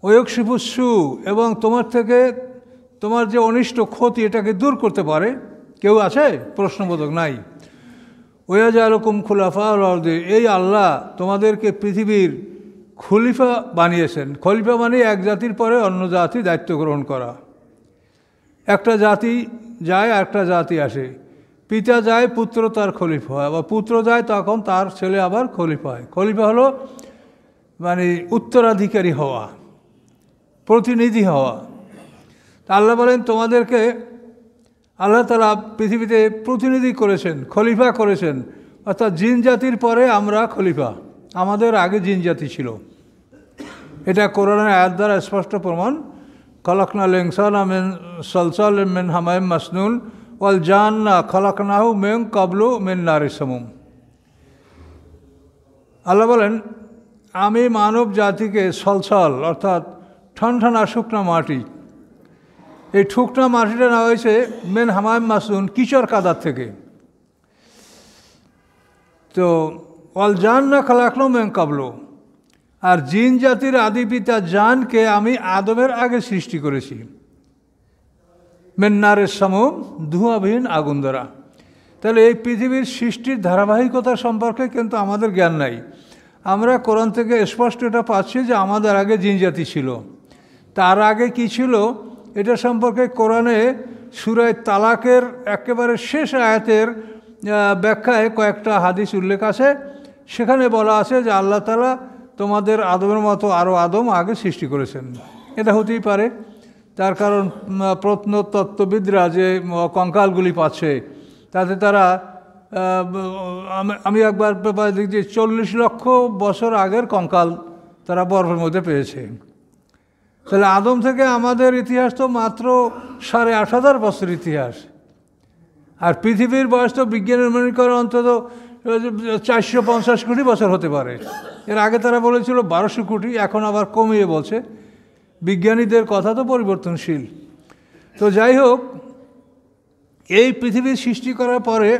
ওয়কশিফুসু, এবং তোমার থেকে তোমার যে অনিষ্ট ক্ষতি এটাকে দূর করতে পারে কেউ আছে? প্রশ্নবোধক নাই। ওয়াজআলুকুম খুলাফা আল আরদি, এই আল্লাহ তোমাদেরকে পৃথিবীর খলিফা বানিয়েছেন। খলিফা মানে এক জাতির পরে অন্য জাতি দায়িত্ব গ্রহণ করা। একটা জাতি যায় একটা জাতি আসে, পিতা যায় পুত্র তার খলিফা হয়, আবার পুত্র যায় তখন তার ছেলে আবার খলিফা হয়। খলিফা হলো মানে উত্তরাধিকারী হওয়া, প্রতিনিধি হওয়া। আল্লাহ বলেন তোমাদেরকে আল্লাহ তাআলা পৃথিবীতে প্রতিনিধি করেছেন, খলিফা করেছেন, অর্থাৎ জিন জাতির পরে আমরা খলিফা, আমাদের আগে জিন জাতি ছিল। এটা কোরআনের আয়াত দ্বারা স্পষ্ট প্রমাণ। খলাকনাল ইনসানা মিন সালসালিম মিন হামাইম মাসনুন ওয়াল জান্না খলাকনাহু মিন ক্বাবলু মিন নারিস সামুম। আল্লাহ বলেন আমি মানব জাতিকে সলসল অর্থাৎ ঠনঠনা শুকনা মাটি, এই ঠুকনা মাটিটা নেওয়া হয়েছে মেন হামাইম মাসনুন কিচর কাদার থেকে। তো ওয়াল জান্না খলাকনু মিন ক্বাবলু, আর জিন জাতির আদি পিতা জানকে আমি আদমের আগে সৃষ্টি করেছি মিন নারিস সামুম, ধোঁয়াবিহীন আগুন দ্বারা। তাহলে এই পৃথিবীর সৃষ্টির ধারাবাহিকতা সম্পর্কে কিন্তু আমাদের জ্ঞান নাই। আমরা কোরআন থেকে স্পষ্ট এটা পাচ্ছি যে আমাদের আগে জিন জাতি ছিল। তার আগে কি ছিল এটা সম্পর্কে কোরআনে সূরা তালাকের একেবারে শেষ আয়াতের ব্যাখ্যায় কয়েকটা হাদিস উল্লেখ আছে। সেখানে বলা আছে যে আল্লাহ তাআলা তোমাদের আদমের মতো আরও আদম আগে সৃষ্টি করেছেন। এটা হতেই পারে, তার কারণ প্রত্নতত্ত্ববিদরা যে কঙ্কালগুলি পাচ্ছে তাতে তারা আমি একবার ব্যাপারে দেখছি 40 লক্ষ বছর আগের কঙ্কাল তারা বরফের মধ্যে পেয়েছে। তাহলে আদম থেকে আমাদের ইতিহাস তো মাত্র 8,500 বছর ইতিহাস, আর পৃথিবীর বয়স তো বিজ্ঞানের মনে করে অন্তত 450 কোটি বছর হতে পারে। এর আগে তারা বলেছিল 1200 কোটি, এখন আবার কমিয়ে বলছে। বিজ্ঞানীদের কথা তো পরিবর্তনশীল। তো যাই হোক, এই পৃথিবীর সৃষ্টি করার পরে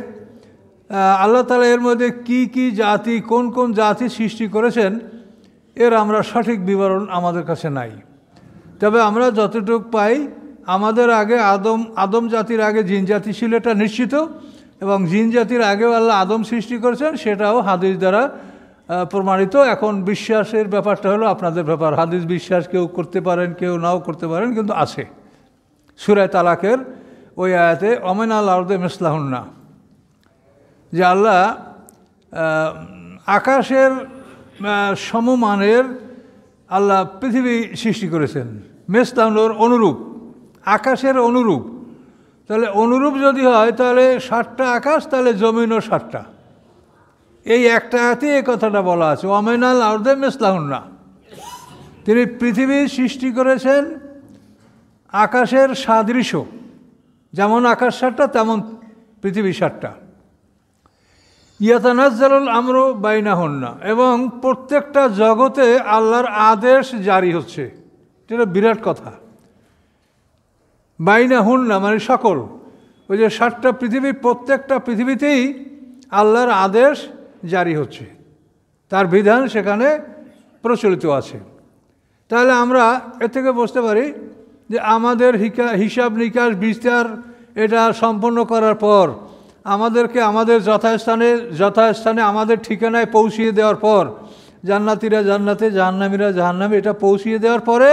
আল্লাহ তাআলা এর মধ্যে কি কি জাতি, কোন কোন জাতি সৃষ্টি করেছেন এর আমরা সঠিক বিবরণ আমাদের কাছে নাই। তবে আমরা যতটুকু পাই আমাদের আগে আদম জাতির আগে জিন জাতি ছিল এটা নিশ্চিত, এবং জিন জাতির আগেও আল্লাহ আদম সৃষ্টি করেছেন সেটাও হাদিস দ্বারা প্রমাণিত। এখন বিশ্বাসের ব্যাপারটা হলো আপনাদের ব্যাপার। হাদিস বিশ্বাস কেউ করতে পারেন কেউ নাও করতে পারেন, কিন্তু আছে। সূরা তালাকের ওই আয়াতে অমিনাল আরদি মিসলাহুন্না, যে আল্লাহ আকাশের সমমানের আল্লাহ পৃথিবী সৃষ্টি করেছেন। মিসলাহুর অনুরূপ, আকাশের অনুরূপ। তাহলে অনুরূপ যদি হয় তাহলে 60টা আকাশ, তাহলে জমিনও 60টা। এই একটা আয়াতে এই কথাটা বলা আছে, অমিনাল আরদি মিসলাহুন্না। তিনি পৃথিবী সৃষ্টি করেছেন আকাশের সাদৃশ্য, যেমন আকাশ 60টা তেমন পৃথিবী 60টা। ইয়াতানাজ্জালুল আমরু বাইনাহুন্না, এবং প্রত্যেকটা জগতে আল্লাহর আদেশ জারি হচ্ছে। এটা বিরাট কথা। বাইনাহুন্না মানে সকল, ওই যে 60টা পৃথিবী, প্রত্যেকটা পৃথিবীতেই আল্লাহর আদেশ জারি হচ্ছে, তার বিধান সেখানে প্রচলিত আছে। তাহলে আমরা এর থেকে বুঝতে পারি যে আমাদের হিসাব নিকাশ বিস্তার এটা সম্পন্ন করার পর আমাদেরকে আমাদের যথাস্থানে আমাদের ঠিকানায় পৌঁছিয়ে দেওয়ার পর, জান্নাতীরা জান্নাতে জাহান্নামীরা জাহান্নামে, এটা পৌঁছিয়ে দেওয়ার পরে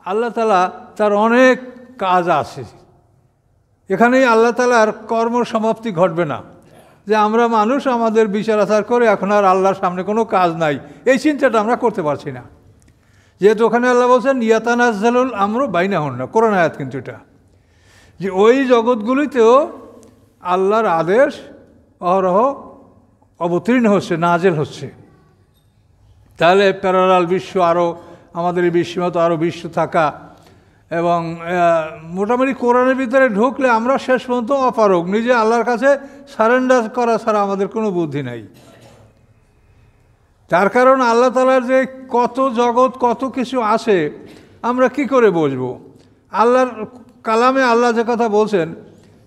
আল্লাহ তাআলা তার অনেক কাজ আছে। এখানেই আল্লাহ তাআলার কর্মসমাপ্তি ঘটবে না, যে আমরা মানুষ আমাদের বিচার আচার করে এখন আর আল্লাহর সামনে কোনো কাজ নাই, এই চিন্তাটা আমরা করতে পারছি না। যেহেতু ওখানে আল্লাহ বলছেন ইয়াতানাজ্জালুল আমরু বাইনাহুন্না, কোরআন আয়াত কিন্তু এটা, যে ওই জগৎগুলিতেও আল্লাহর আদেশ অহরহ অবতীর্ণ হচ্ছে, নাজেল হচ্ছে। তাহলে প্যারালাল বিশ্ব, আরও আমাদের এই বিশ্বের মতো আরও বিশ্ব থাকা, এবং মোটামুটি কোরআনের ভিতরে ঢুকলে আমরা শেষ পর্যন্ত অপারগ, নিজে আল্লাহর কাছে সারেন্ডার করা ছাড়া আমাদের কোনো বুদ্ধি নাই। তার কারণ আল্লাহ তাআলার যে কত জগৎ কত কিছু আছে আমরা কি করে বুঝবো? আল্লাহর কালামে আল্লাহ যে কথা বলছেন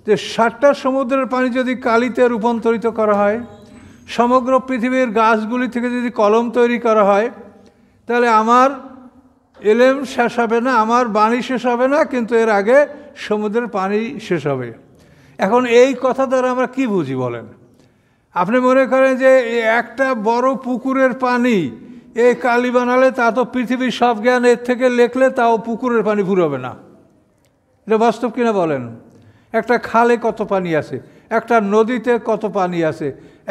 যে 60টা সমুদ্রের পানি যদি কালিতে রূপান্তরিত করা হয়, সমগ্র পৃথিবীর গাছগুলি থেকে যদি কলম তৈরি করা হয়, তাহলে আমার এলেম শেষ হবে না, আমার বাণী শেষ হবে না, কিন্তু এর আগে সমুদ্রের পানি শেষ হবে। এখন এই কথা দ্বারা আমরা কি বুঝি বলেন? আপনি মনে করেন যে একটা বড় পুকুরের পানি এই কালি বানালে তা তো পৃথিবীর সব জ্ঞান এর থেকে লেখলে তাও পুকুরের পানি ফুরবে না। এটা বাস্তব কিনা বলেন? একটা খালে কত পানি আছে, একটা নদীতে কত পানি আছে,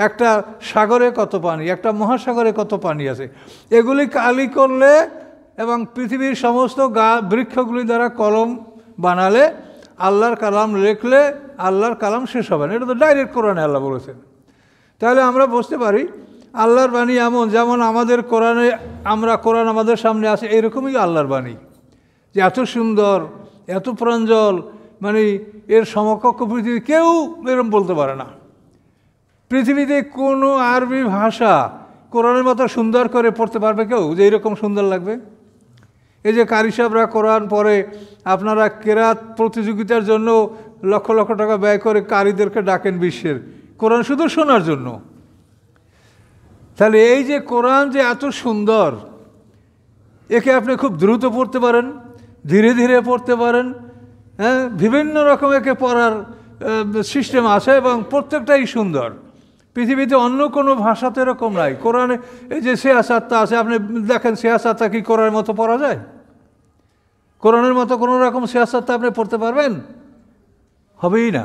একটা সাগরে কত পানি, একটা মহাসাগরে কত পানি আছে। এগুলি কালি করলে এবং পৃথিবীর সমস্ত বৃক্ষগুলি দ্বারা কলম বানালে, আল্লাহর কালাম লিখলে আল্লাহর কালাম শেষ হবে না। এটা তো ডাইরেক্ট কোরআনে আল্লাহ বলেছেন। তাহলে আমরা বুঝতে পারি আল্লাহর বাণী এমন, যেমন আমাদের কোরআনে, আমরা কোরআন আমাদের সামনে আছে, এইরকমই আল্লাহর বাণী, যে এত সুন্দর, এত প্রাঞ্জল, মানে এর সমকক্ষ পৃথিবী কেউ এরকম বলতে পারে না। পৃথিবীতে কোনো আরবি ভাষা কোরআনের মতো সুন্দর করে পড়তে পারবে কেউ, যে এইরকম সুন্দর লাগবে? এই যে কারি সাহেবরা কোরআন পড়ে, আপনারা কেরাত প্রতিযোগিতার জন্য লক্ষ লক্ষ টাকা ব্যয় করে কারিদেরকে ডাকেন বিশ্বের, কোরআন শুধু শোনার জন্য। তাহলে এই যে কোরআন যে এত সুন্দর, একে আপনি খুব দ্রুত পড়তে পারেন, ধীরে ধীরে পড়তে পারেন, হ্যাঁ, বিভিন্ন রকম একে পড়ার সিস্টেম আছে এবং প্রত্যেকটাই সুন্দর। পৃথিবীতে অন্য কোনো ভাষাতে এরকম নাই। কোরআনে এই যে সিয়াসাতটা আছে, আপনি দেখেন সিয়াসাতটা কি কোরআনের মতো পড়া যায়? কোরআনের মতো কোনো রকম সিয়াসাতটা আপনি পড়তে পারবেন? হবেই না।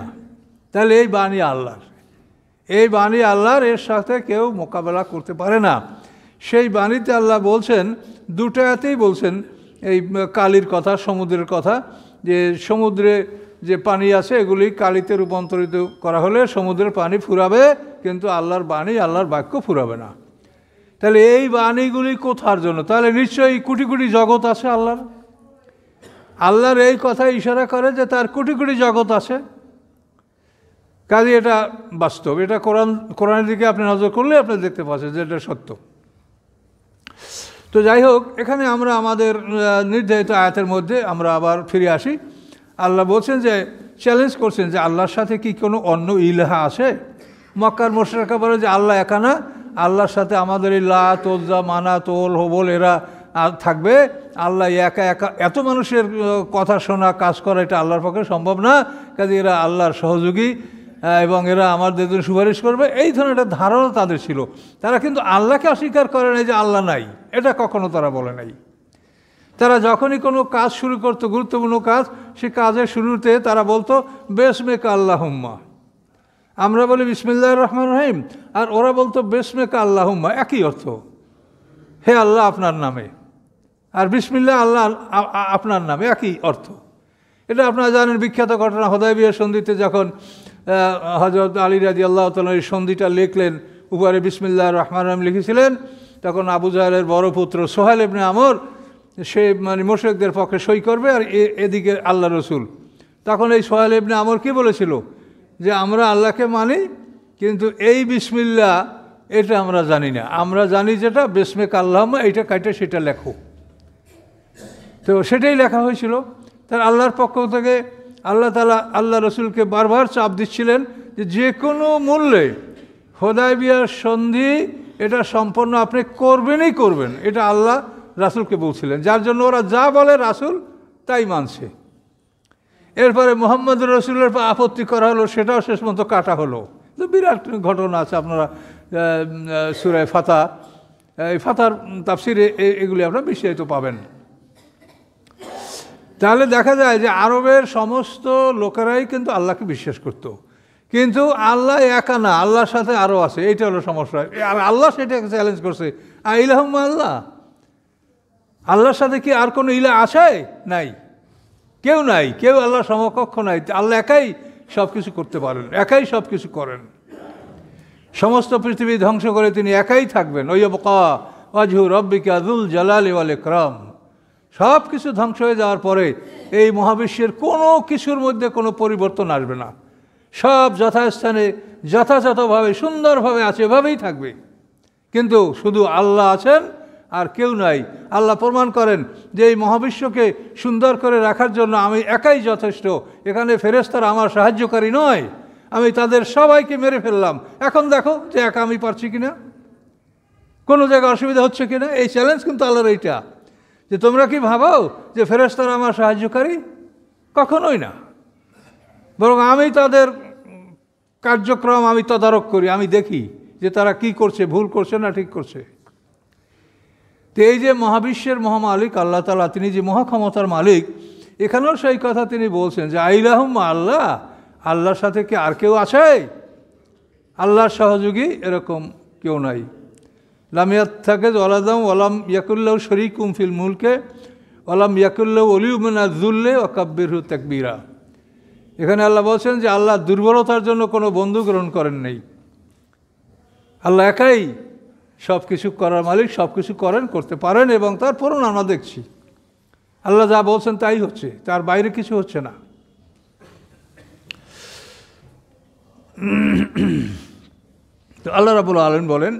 তাহলে এই বাণী আল্লাহর, এই বাণী আল্লাহর, এর সাথে কেউ মোকাবেলা করতে পারে না। সেই বাণীতে আল্লাহ বলছেন, দুটো আয়াতেই বলছেন এই কালির কথা, সমুদ্রের কথা, যে সমুদ্রে যে পানি আছে এগুলি কালিতে রূপান্তরিত করা হলে সমুদ্রের পানি ফুরাবে, কিন্তু আল্লাহর বাণী, আল্লাহর বাক্য ফুরাবে না। তাহলে এই বাণীগুলি কোথার জন্য? তাহলে নিশ্চয়ই কোটি কোটি জগৎ আছে আল্লাহর। আল্লাহর এই কথা ইশারা করে যে তার কোটি কোটি জগৎ আছে। কাজে এটা বাস্তব, এটা কোরআনের দিকে আপনি নজর করলে আপনি দেখতে পাচ্ছেন যে এটা সত্য। তো যাই হোক, এখানে আমরা আমাদের নির্ধারিত আয়াতের মধ্যে আমরা আবার ফিরে আসি। আল্লাহ বলছেন যে, চ্যালেঞ্জ করছেন যে আল্লাহর সাথে কি কোনো অন্য ইলাহা আছে? মক্কার মুশরিকরা বলে যে আল্লাহ একা না, আল্লাহর সাথে আমাদের এই লাত, উজ্জা, মানাত, ওল, হবল এরা থাকবে। আল্লাহ একা একা, এত মানুষের কথা শোনা, কাজ করা এটা আল্লাহর পক্ষে সম্ভব না, কাজে এরা আল্লাহর সহযোগী এবং এরা আমাদের জন্য সুপারিশ করবে, এই ধরনের একটা ধারণা তাদের ছিল। তারা কিন্তু আল্লাহকে অস্বীকার করে নাই যে আল্লাহ নাই, এটা কখনো তারা বলে নাই। তারা যখনই কোনো কাজ শুরু করতো, গুরুত্বপূর্ণ কাজ, সে কাজের শুরুতে তারা বলতো বেসমেকা আল্লাহুম্মা। আমরা বলি বিসমিল্লাহির রহমানির রহিম, আর ওরা বলতো বেসমেকা আল্লাহুম্মা, একই অর্থ, হে আল্লাহ আপনার নামে, আর বিসমিল্লাহ আল্লাহ আপনার নামে, একই অর্থ। এটা আপনারা জানেন, বিখ্যাত ঘটনা, হুদায়বিয়ার সন্ধিতে যখন হযরত আলী রাদিয়াল্লাহু তাআলা এই সন্ধিটা লিখলেন, উপরে বিসমিল্লাহির রহমানির রহিম লিখেছিলেন, তখন আবু জাহলের বড় পুত্র সোহেল ইবনে আমর, সে মানে মুশরিকদের পক্ষে সই করবে, আর এদিকে আল্লাহ রসুল। তখন এই সোহেল ইবনে আমর কি বলেছিল যে আমরা আল্লাহকে মানি, কিন্তু এই বিসমিল্লাহ এটা আমরা জানি না, আমরা জানি যেটা বিসমিকা আল্লাহুম্মা, এইটা কাইটে সেটা লেখো। তো সেটাই লেখা হয়েছিল। তার আল্লাহর পক্ষ থেকে আল্লাহ তাআলা আল্লাহ রসুলকে বারবার চাপ দিচ্ছিলেন যে যে কোনো মূল্যে হুদায়বিয়ার সন্ধি এটা সম্পন্ন আপনি করবেনই করবেন, এটা আল্লাহ রাসূলকে বলছিলেন, যার জন্য ওরা যা বলে রাসূল তাই মানছে। এরপরে মুহাম্মদ রসুলের আপত্তি করা হলো, সেটাও শেষ মতো কাটা হলো। তো বিরাট ঘটনা আছে, আপনারা সূরা ফাতহ, এই ফাতহার তাফসিরে এগুলি আপনারা বিস্তারিত পাবেন। তাহলে দেখা যায় যে আরবের সমস্ত লোকেরাই কিন্তু আল্লাহকে বিশ্বাস করত, কিন্তু আল্লাহ একা না, আল্লাহর সাথে আরও আছে, এইটা হলো সমস্যা। আর আল্লাহ সেটাকে চ্যালেঞ্জ করছে, ইলাহুম্মা আল্লাহ, আল্লাহর সাথে কি আর কোনো ইলাহ আছে? নাই, কেউ নাই, কেউ আল্লাহর সমকক্ষ নাই। আল্লাহ একাই সব কিছু করতে পারেন, একাই সব কিছু করেন, সমস্ত পৃথিবী ধ্বংস করে তিনি একাই থাকবেন। ওয়াইয়াবকা ওয়াজহু রাব্বিকা যুল জালালি ওয়াল ইকরাম, সব কিছু ধ্বংস হয়ে যাওয়ার পরে এই মহাবিশ্বের কোনো কিছুর মধ্যে কোনো পরিবর্তন আসবে না, সব যথাস্থানে যথাযথভাবে সুন্দরভাবে আছে, এভাবেই থাকবে। কিন্তু শুধু আল্লাহ আছেন আর কেউ নাই। আল্লাহ প্রমাণ করেন যে এই মহাবিশ্বকে সুন্দর করে রাখার জন্য আমি একাই যথেষ্ট, এখানে ফেরেশতারা আমার সাহায্যকারী নয়, আমি তাদের সবাইকে মেরে ফেললাম, এখন দেখো যে একা আমি পারছি কিনা, কোনো জায়গায় অসুবিধা হচ্ছে কিনা। এই চ্যালেঞ্জ কিন্তু আল্লাহর এইটা, যে তোমরা কি ভাবো যে ফেরেশতারা আমার সাহায্যকারী? কখনোই না, বরং আমি তাদের কার্যক্রম আমি তদারক করি, আমি দেখি যে তারা কি করছে, ভুল করছে না ঠিক করছে। তো এই যে মহাবিশ্বের মহামালিক আল্লাহ তাআলা, তিনি যে মহাক্ষমতার মালিক, এখানেও সেই কথা তিনি বলছেন যে আইলাহুম আল্লাহ, আল্লাহর সাথে কি আর কেউ আছে? আল্লাহর সহযোগী এরকম কেউ নাই। লাম ইয়াত্তাখিয ওয়ালাদান ওয়ালাম ইয়াকুল্লাহু শরীকুম ফিল মুলকে ওয়ালাম ইয়াকুল্লাহু ওয়ালিয়্যুম মিনাজ যুল্লি ওয়া কাব্বিরহু তাকবীরা। এখানে আল্লাহ বলছেন যে আল্লাহ দুর্বলতার জন্য কোনো বন্ধু গ্রহণ করেন নেই। আল্লাহ একাই সব কিছু করার মালিক, সব কিছু করেন, করতে পারেন, এবং তার পরও আমরা দেখছি আল্লাহ যা বলছেন তাই হচ্ছে, তার বাইরে কিছু হচ্ছে না। তো আল্লাহ রাব্বুল আলামিন বলেন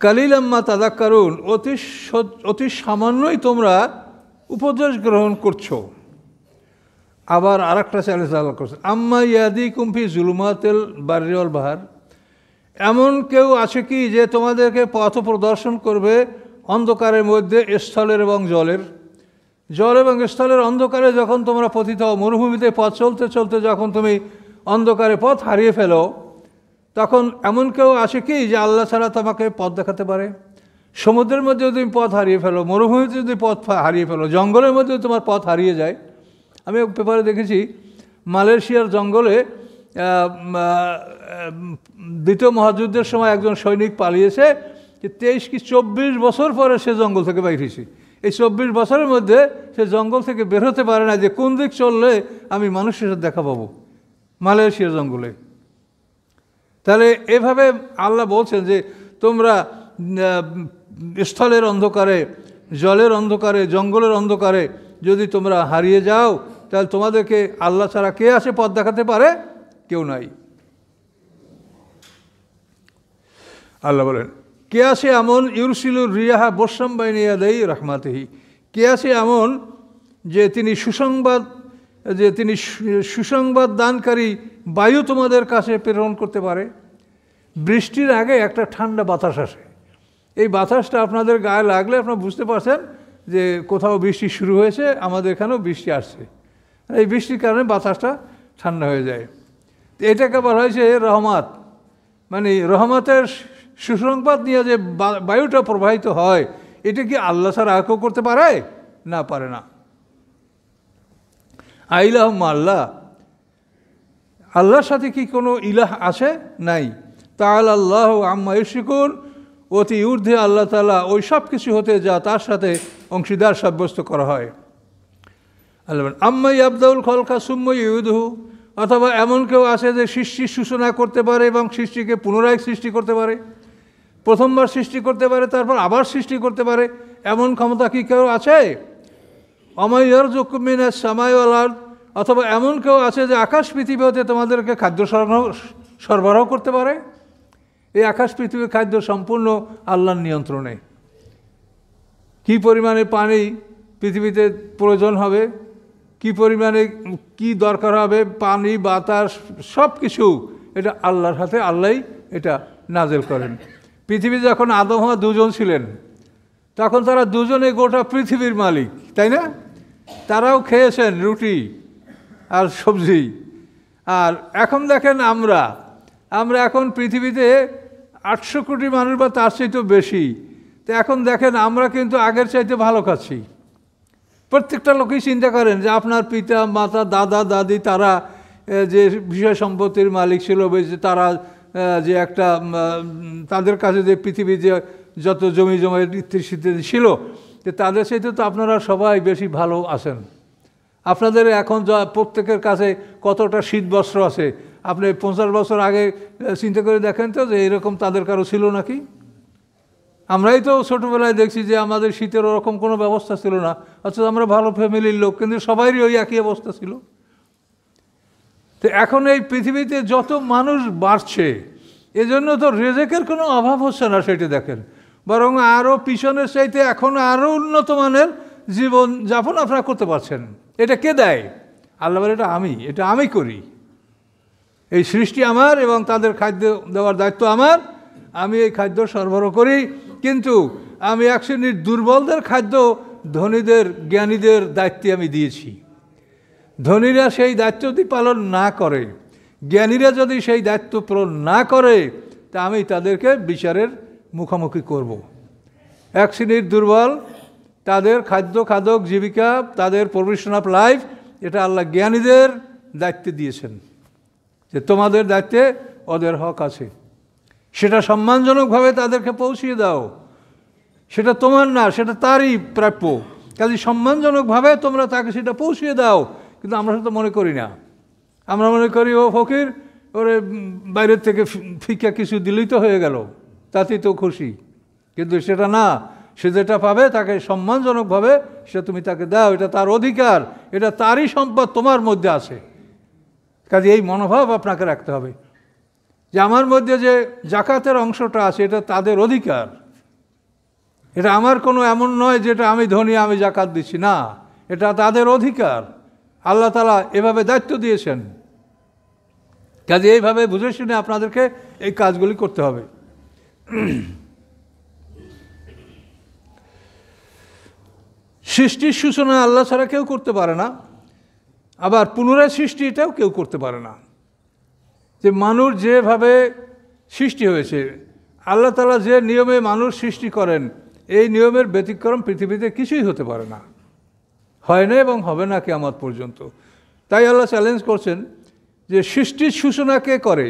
কালিলাম মা তাযাক্কারুন, অতি সামান্যই তোমরা উপদেশ গ্রহণ করছো। আবার আর একটা চ্যালেঞ্জ আল্লাহ করছে, আম্মা ইয়াদিকুম ফি যুলুমাতিল বাররি ওয়াল বাহর, এমন কেউ আছে কি যে তোমাদেরকে পথ প্রদর্শন করবে অন্ধকারের মধ্যে স্থলের এবং জলের? জল এবং স্থলের অন্ধকারে যখন তোমরা পতিত হও, মরুভূমিতে পথ চলতে চলতে যখন তুমি অন্ধকারে পথ হারিয়ে ফেলো, তখন এমন কেউ আছে কি যে আল্লাহ ছাড়া তোমাকে পথ দেখাতে পারে? সমুদ্রের মধ্যে যদি তুমি পথ হারিয়ে ফেলো, মরুভূমিতে যদি পথ হারিয়ে ফেলো, জঙ্গলের মধ্যে তোমার পথ হারিয়ে যায়। আমি পেপারে দেখেছি মালয়েশিয়ার জঙ্গলে দ্বিতীয় মহাযুদ্ধের সময় একজন সৈনিক পালিয়েছে, যে 23 কি 24 বছর পরে সে জঙ্গল থেকে বাইর হয়েছে। এই 24 বছরের মধ্যে সে জঙ্গল থেকে বের হতে পারে না যে কোন দিক চললে আমি মানুষের সাথে দেখা পাবো মালয়েশিয়ার জঙ্গলে। তাহলে এভাবে আল্লাহ বলছেন যে তোমরা স্থলের অন্ধকারে, জলের অন্ধকারে, জঙ্গলের অন্ধকারে যদি তোমরা হারিয়ে যাও, তাহলে তোমাদেরকে আল্লাহ ছাড়া কে আছে পথ দেখাতে পারে? কেউ নাই। আল্লাহ বলেন কে আছে এমন ইউরসিলুর রিয়াহা বর্ষাম বাইনা ইয়াদাই রাহমাতিহি, কে আছে এমন যে তিনি সুসংবাদ দানকারী বায়ু তোমাদের কাছে প্রেরণ করতে পারে। বৃষ্টির আগে একটা ঠান্ডা বাতাস আসে, এই বাতাসটা আপনাদের গায়ে লাগলে আপনারা বুঝতে পারছেন যে কোথাও বৃষ্টি শুরু হয়েছে, আমাদের এখানেও বৃষ্টি আসছে। এই বৃষ্টির কারণে বাতাসটা ঠান্ডা হয়ে যায়। এটাকে বলা হয়েছে রহমত, মানে রহমতের সুসংবাদ নিয়ে যে বায়ুটা প্রবাহিত হয়, এটা কি আল্লাহ ছাড়া আর কেউ করতে পারে? না, পারে না। আইলাহুম আল্লাহ, আল্লাহর সাথে কি কোনো ইলাহ আছে? নাই। তাআলা আল্লাহু আম্মা ইউশরিকুন, অতি ঊর্ধ্বে আল্লাহ তাআলা ওই সব কিছু হতে যা তার সাথে অংশীদার সাব্যস্ত করা হয়। আল্লাহ আম্মা ইয়াবদাউল খালকা সুম্মা ইউইদুহু, অথবা এমন কেউ আছে যে সৃষ্টির সূচনা করতে পারে এবং সৃষ্টিকে পুনরায় সৃষ্টি করতে পারে, প্রথমবার সৃষ্টি করতে পারে তারপর আবার সৃষ্টি করতে পারে, এমন ক্ষমতা কি কেউ আছে? আমা ইয়ারযুকুম মিনাস সামাই ওয়াল আরদ, অথবা এমন কেউ আছে যে আকাশ পৃথিবী হতে তোমাদেরকে খাদ্য সরবরাহ করতে পারে? এই আকাশ পৃথিবীর খাদ্য সম্পূর্ণ আল্লাহর নিয়ন্ত্রণে। কি পরিমাণে পানি পৃথিবীতে প্রয়োজন হবে, কি পরিমাণে কি দরকার হবে, পানি বাতাস সব কিছু এটা আল্লাহর হাতে, আল্লাহই এটা নাজেল করেন। পৃথিবী যখন আদম হাওয়া দুজন ছিলেন, তখন তারা দুজনে গোটা পৃথিবীর মালিক, তাই না? তারাও খেয়েছেন রুটি আর সবজি। আর এখন দেখেন আমরা এখন পৃথিবীতে 800 কোটি মানুষ বা তার চাইতেও বেশি। তো এখন দেখেন আমরা কিন্তু আগের চাইতে ভালো খাচ্ছি। প্রত্যেকটা লোকই চিন্তা করেন যে আপনার পিতা মাতা দাদা দাদি তারা যে বিষয় সম্পত্তির মালিক ছিল, যে তারা যে একটা তাদের কাছে যে পৃথিবী যে যত জমি জমা ইত্যাদি ছিল, যে তাদের চাইতে তো আপনারা সবাই বেশি ভালো আছেন। আপনাদের এখন যা প্রত্যেকের কাছে কতটা শীত বস্ত্র আছে, আপনি 50 বছর আগে চিন্তা করে দেখেন তো যে এরকম তাদের কারো ছিল নাকি? আমরাই তো ছোটোবেলায় দেখছি যে আমাদের শীতের ওরকম কোনো ব্যবস্থা ছিল না, অথচ আমরা ভালো ফ্যামিলির লোক, কিন্তু সবারই ওই একই অবস্থা ছিল। তো এখন এই পৃথিবীতে যত মানুষ বাড়ছে, এজন্য তো রেজেকের কোনো অভাব হচ্ছে না, সেটা দেখেন। বরং আরও পিছনের চাইতে এখন আরও উন্নত মানের জীবন যাপন আপনারা করতে পারছেন। এটা কে দেয়? আল্লাহ বলে এটা আমি করি। এই সৃষ্টি আমার এবং তাদের খাদ্য দেওয়ার দায়িত্ব আমার, আমি এই খাদ্য সরবরাহ করি। কিন্তু আমি এক শ্রেণীর দুর্বলদের খাদ্য ধনীদের জ্ঞানীদের দায়িত্বে আমি দিয়েছি। ধনীরা সেই দায়িত্ব যদি পালন না করে, জ্ঞানীরা যদি সেই দায়িত্ব পালন না করে, তা আমি তাদেরকে বিচারের মুখোমুখি করব। এক শ্রেণীর দুর্বল, তাদের খাদ্য খাদক জীবিকা, তাদের প্রভিশন অফ লাইফ, এটা আল্লাহ জ্ঞানীদের দায়িত্বে দিয়েছেন যে তোমাদের দায়িত্বে ওদের হক আছে, সেটা সম্মানজনকভাবে তাদেরকে পৌঁছিয়ে দাও। সেটা তোমার না, সেটা তারই প্রাপ্য। কাজে সম্মানজনকভাবে তোমরা তাকে সেটা পৌঁছিয়ে দাও। কিন্তু আমরা সেটা মনে করি না। আমরা মনে করি ও ফকির, ওরে বাইরের থেকে ফিকা কিছু দিলেই তো হয়ে গেল, তাতেই তো খুশি। কিন্তু সেটা না, সে যেটা পাবে তাকে সম্মানজনকভাবে সে তুমি তাকে দাও, এটা তার অধিকার, এটা তারই সম্পদ, তোমার মধ্যে আছে। কাজে এই মনোভাব আপনাকে রাখতে হবে যে আমার মধ্যে যে জাকাতের অংশটা আছে এটা তাদের অধিকার। এটা আমার কোনো এমন নয় যেটা আমি ধনী আমি জাকাত দিচ্ছি, না, এটা তাদের অধিকার। আল্লাহ তাআলা এভাবে দায়িত্ব দিয়েছেন। কাজে এইভাবে বুঝে শুনে আপনাদেরকে এই কাজগুলি করতে হবে। সৃষ্টির সূচনা আল্লাহ ছাড়া কেউ করতে পারে না, আবার পুনরায় সৃষ্টি এটাও কেউ করতে পারে না। যে মানুষ যেভাবে সৃষ্টি হয়েছে, আল্লাহ তাআলা যে নিয়মে মানুষ সৃষ্টি করেন, এই নিয়মের ব্যতিক্রম পৃথিবীতে কিছুই হতে পারে না, হয় না এবং হবে না কিয়ামত পর্যন্ত। তাই আল্লাহ চ্যালেঞ্জ করছেন যে সৃষ্টির সূচনা কে করে,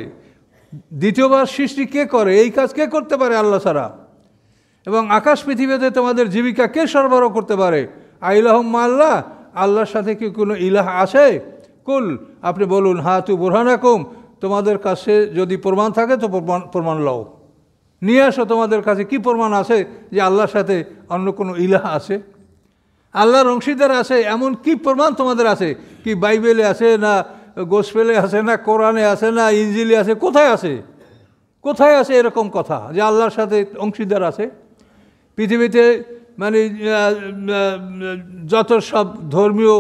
দ্বিতীয়বার সৃষ্টি কে করে, এই কাজ কে করতে পারে আল্লাহ ছাড়া, এবং আকাশ পৃথিবীতে তোমাদের জীবিকা কে সরবরাহ করতে পারে। আইলাহুম আল্লাহ, আল্লাহর সাথে কি কোনো ইলাহ আছে? কুল, আপনি বলুন, হাতু বুরহানাকুম, তোমাদের কাছে যদি প্রমাণ থাকে তো প্রমাণ লও, নিয়ে আসো। তোমাদের কাছে কি প্রমাণ আছে যে আল্লাহর সাথে অন্য কোনো ইলাহ আছে, আল্লাহর অংশীদার আছে, এমন কি প্রমাণ তোমাদের আছে? কি বাইবেলে আছে, না গোসপেলে আছে, না কোরআনে আছে, না ইনজিলে আছে? কোথায় আছে? কোথায় আছে এরকম কথা যে আল্লাহর সাথে অংশীদার আছে? পৃথিবীতে মানে যত সব ধর্মীয়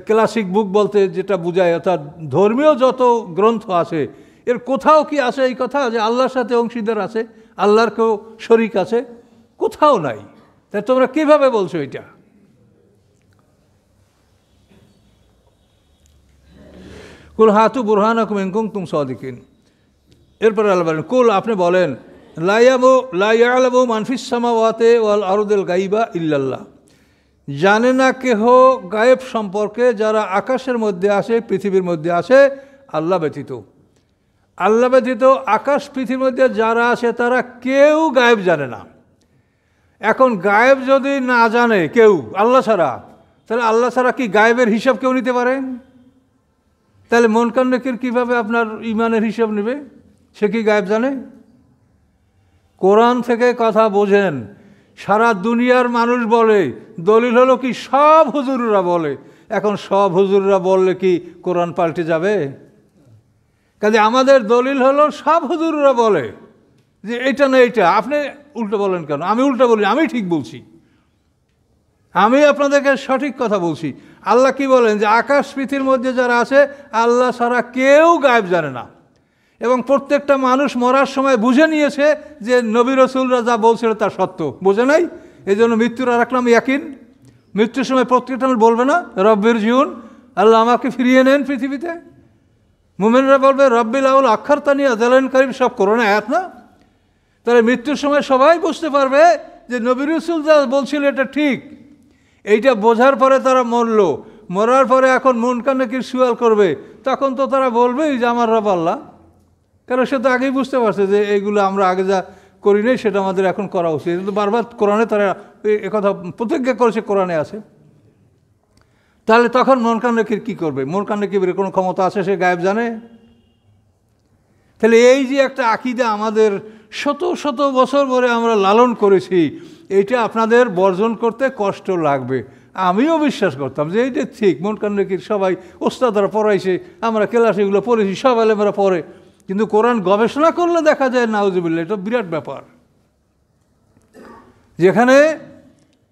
ক্লাসিক বুক বলতে যেটা বোঝায়, অর্থাৎ ধর্মীয় যত গ্রন্থ আছে, এর কোথাও কি আছে এই কথা যে আল্লাহর সাথে অংশীদার আছে, আল্লাহর কেউ শরিক আছে? কোথাও নাই। তাই তোমরা কিভাবে বলছো এটা? কুল হাতু বুরহানাকুম ইন কুনতুম সাদিকিন। এরপরে আল্লাহ বলেন, কুল, আপনি বলেন, লা ইয়ালামু মান ফিস সামাওয়াতি ওয়াল আরদিল গায়বা ইল্লাল্লাহ, জানে না কেহ গায়েব সম্পর্কে যারা আকাশের মধ্যে আছে, পৃথিবীর মধ্যে আছে, আল্লাহ ব্যতীত। আল্লাহ ব্যতীত আকাশ পৃথিবীর মধ্যে যারা আছে তারা কেউ গায়েব জানে না। এখন গায়েব যদি না জানে কেউ আল্লাহ ছাড়া, তাহলে আল্লাহ ছাড়া কি গায়েবের হিসাব কেউ নিতে পারে? তাহলে মুনকার নাকির কীভাবে আপনার ইমানের হিসাব নেবে? সে কি গায়েব জানে? কোরআন থেকে কথা বোঝেন। সারা দুনিয়ার মানুষ বলে, দলিল হলো কি সব হুজুররা বলে। এখন সব হুজুররা বললে কি কোরআন পাল্টে যাবে? কাজে আমাদের দলিল হলো সব হুজুররা বলে যে এটা না এটা। আপনি উল্টো বলেন কেন? আমি উল্টো বলি, আমি ঠিক বলছি, আমি আপনাদেরকে সঠিক কথা বলছি। আল্লাহ কি বলেন যে আকাশ পৃথিবীর মধ্যে যারা আছে আল্লাহ ছাড়া কেউ গায়েব জানে না, এবং প্রত্যেকটা মানুষ মরার সময় বুঝে নিয়েছে যে নবী রাসূলরা যা বলছিল তা সত্য। বোঝে নাই, এই জন্য মৃত্যুর আর এক নাম ইয়াকিন। মৃত্যুর সময় প্রত্যেকটা মানুষ বলবে না রব্বির জিউন, আল্লাহ আমাকে ফিরিয়ে নেন পৃথিবীতে। মুমিনরা বলবে রব্বিল আউল আখারতানি আজালান কারীম, সব কোরআনে আয়াত না? তাহলে মৃত্যুর সময় সবাই বুঝতে পারবে যে নবী রাসূল যা বলছিল এটা ঠিক। এইটা বোঝার পরে তারা মরার পরে এখন মুনকার নাকির সুয়াল করবে, তখন তো তারা বলবেই যে আমার রব আল্লাহ। কারণ সে তো আগেই বুঝতে পারছে যে এইগুলো আমরা আগে যা করি নাই সেটা আমাদের এখন করা উচিত। কিন্তু বারবার কোরআনে তারা একথা প্রতিজ্ঞা করেছে, কোরআনে আছে। তাহলে তখন মুনকার নাকির কী করবে? মুনকার নাকিরের কোনো ক্ষমতা আছে সে গায়েব জানে? তাহলে এই যে একটা আকীদা আমাদের শত শত বছর ধরে আমরা লালন করেছি, এইটা আপনাদের বর্জন করতে কষ্ট লাগবে। আমিও বিশ্বাস করতাম যে এইটা ঠিক, মুনকার নাকির সবাই ওস্তাদরা পড়াইছে, আমরা ক্লাসে এগুলো পড়েছি, সব আলেমরা পড়ে। কিন্তু কোরআন গবেষণা করলে দেখা যায় নাউজুবিল্লাহ, এটা বিরাট ব্যাপার। যেখানে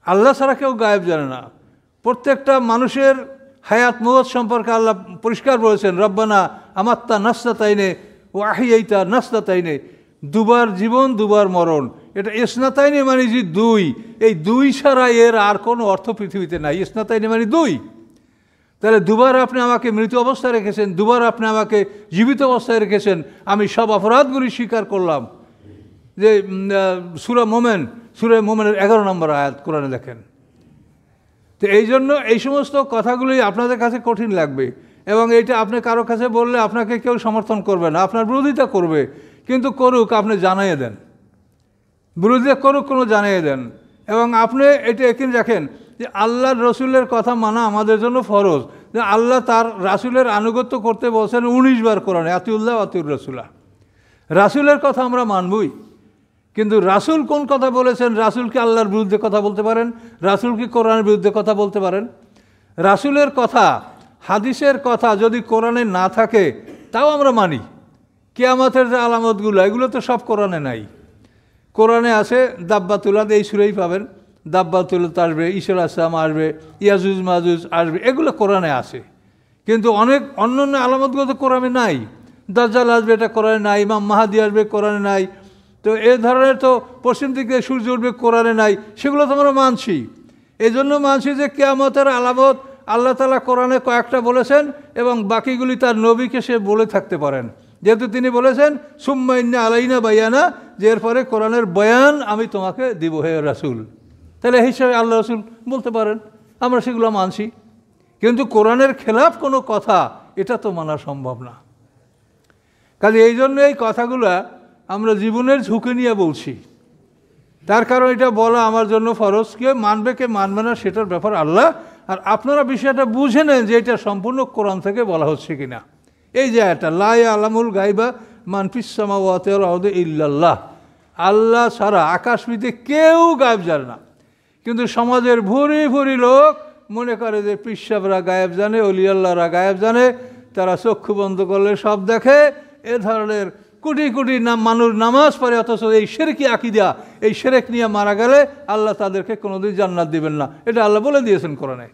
আল্লাহ ছাড়া কেউ গায়েব জানে না। প্রত্যেকটা মানুষের হায়াত মওত সম্পর্কে আল্লাহ পরিষ্কার বলেছেন, রব্বানা আমাত্তা নাসতাতাইনে ও আহিয়াইতা নাসতাতাইনে, দুবার জীবন দুবার মরণ, এটা ইসনাতাইনি মানে যে দুই, এই দুই ছাড়া এর আর কোনো অর্থ পৃথিবীতে নাই। ইসনাতাইনি মানে দুই। তাহলে দুবার আপনি আমাকে মৃত অবস্থায় রেখেছেন, দুবার আপনি আমাকে জীবিত অবস্থায় রেখেছেন, আমি সব অপরাধগুলি স্বীকার করলাম। যে সূরা মোমেনের 11 নম্বর আয়াত কোরআনে দেখেন। তো এই জন্য এই সমস্ত কথাগুলি আপনাদের কাছে কঠিন লাগবে, এবং এইটা আপনি কারো কাছে বললে আপনাকে কেউ সমর্থন করবে না, আপনার বিরোধিতা করবে। কিন্তু করুক, আপনি জানিয়ে দেন, বিরোধিতা করুক, কোনো জানিয়ে দেন। এবং আপনি এটা এখানে রাখেন যে আল্লাহর রসুলের কথা মানা আমাদের জন্য ফরজ। যে আল্লাহ তার রাসুলের আনুগত্য করতে বলছেন 19 বার কোরআনে, আতিউল্লাহ আতিউর রসুলা। রাসুলের কথা আমরা মানবই, কিন্তু রাসুল কোন কথা বলেছেন? রাসুল কি আল্লাহর বিরুদ্ধে কথা বলতে পারেন? রাসুল কি কোরআনের বিরুদ্ধে কথা বলতে পারেন? রাসুলের কথা, হাদিসের কথা যদি কোরআনে না থাকে তাও আমরা মানি। কিয়ামতের যে আলামতগুলো, এগুলো তো সব কোরআনে নাই। কোরআনে আছে দাব্বাতুলাদ, এই সূরায় পাবেন, দাব্বাতুলাদ আসবে, ঈসা আলাইহিস সালাম আসবে, ইয়াজুজ মাজুজ আসবে, এগুলো কোরআনে আছে। কিন্তু অনেক অন্যান্য আলামতগুলো তো কোরআনে নাই। দাজ্জাল আসবে, এটা কোরআনে নাই। ইমাম মাহাদি আসবে, কোরআনে নাই। তো এই ধরনের তো পশ্চিম দিকে সূর্য উঠবে, কোরআনে নাই। সেগুলো তো আমরা মানছি। এই জন্য মানছি যে কিয়ামতের আলামত আল্লাহ তাআলা কোরআনে কয়েকটা বলেছেন, এবং বাকিগুলি তার নবীকে সে বলে থাকতে পারেন। যেহেতু তিনি বলেছেন সুম্মা ইন্না আলাইনা বায়ানা, যে এরপরে কোরআনের বয়ান আমি তোমাকে দিব হে রাসূল, তাহলে এই হিসাবে আল্লাহ রাসূল বলতে পারেন, আমরা সেগুলো মানছি। কিন্তু কোরআনের খেলাফ কোনো কথা, এটা তো মানা সম্ভব না। কাজে এই জন্য এই কথাগুলা আমরা জীবনের ঝুঁকি নিয়ে বলছি। তার কারণ এটা বলা আমার জন্য ফরজ। কে মানবে কে মানবে না সেটার ব্যাপার আল্লাহ। আর আপনারা বিষয়টা বুঝে নেন যে এটা সম্পূর্ণ কোরআন থেকে বলা হচ্ছে কিনা। এই যে এটা লা ইয়ালামুল গায়বা মান ফিস সামাওয়াতি ওয়াল আরদি ইল্লাল্লাহ, আল্লাহ ছাড়া আকাশপৃথিবীতে কেউ গায়েব জানে না। কিন্তু সমাজের ভুরি ভুরি লোক মনে করে যে পিসাবরা গায়েব জানে, অলিয়াল্লাহরা গায়েব জানে, তারা চক্ষু বন্ধ করলে সব দেখে। এ ধরনের কোটি কোটি মানুষ নামাজ পড়ে, অথচ এই শিরকি আকীদা, এই শিরক নিয়ে মারা গেলে আল্লাহ তাদেরকে কোনোদিন জান্নাত দিবেন না। এটা আল্লাহ বলে দিয়েছেন কোরআনে,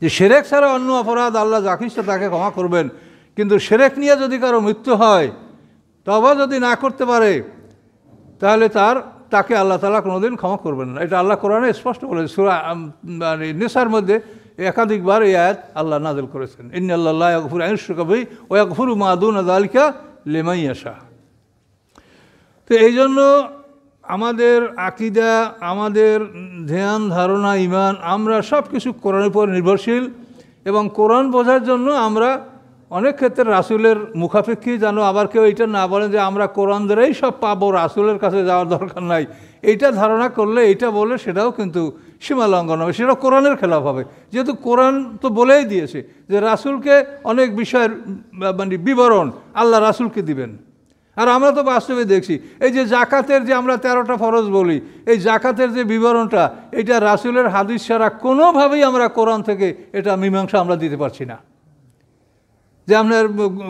যে শিরক ছাড়া অন্য অপরাধ আল্লাহ যাকে ইচ্ছা তাকে ক্ষমা করবেন। কিন্তু শিরক নিয়ে যদি কারো মৃত্যু হয়, তওবা যদি না করতে পারে, তাহলে তাকে আল্লাহ তাআলা কোনোদিন ক্ষমা করবেন না। এটা আল্লাহ কোরআনে স্পষ্ট বলেছে। সূরা নিসার মধ্যে একাধিকবার এই আয়াত আল্লাহ নাযিল করেছেন, ইন্নাল্লাহা লা ইয়াগফিরু আন ইউশরাকা বিহি ওয়া ইয়াগফিরু মা দুনা যালিকা লিমান ইয়াশা। তো এই জন্য আমাদের আকীদা, আমাদের ধ্যান ধারণা, ঈমান, আমরা সব কিছু কোরআনের উপর নির্ভরশীল। এবং কোরআন বোঝার জন্য আমরা অনেক ক্ষেত্রে রাসূলের মুখাপেক্ষী, যেন আবার কেউ এটা না বলেন যে আমরা কোরআন দ্বারাই সব পাবো, রাসূলের কাছে যাওয়ার দরকার নাই। এইটা ধারণা করলে, এইটা বলে, সেটাও কিন্তু সীমা লঙ্ঘন হবে, সেটা কোরআনের খেলাফ হবে। যেহেতু কোরআন তো বলেই দিয়েছে যে রাসূলকে অনেক বিষয়ের মানে বিবরণ আল্লাহ রাসূলকে দিবেন। আর আমরা তো বাস্তবে দেখছি, এই যে জাকাতের যে আমরা 13টা ফরজ বলি, এই জাকাতের যে বিবরণটা, এটা রাসূলের হাদিস ছাড়া কোনোভাবেই আমরা কোরআন থেকে এটা মীমাংসা আমরা দিতে পারছি না। যে আপনার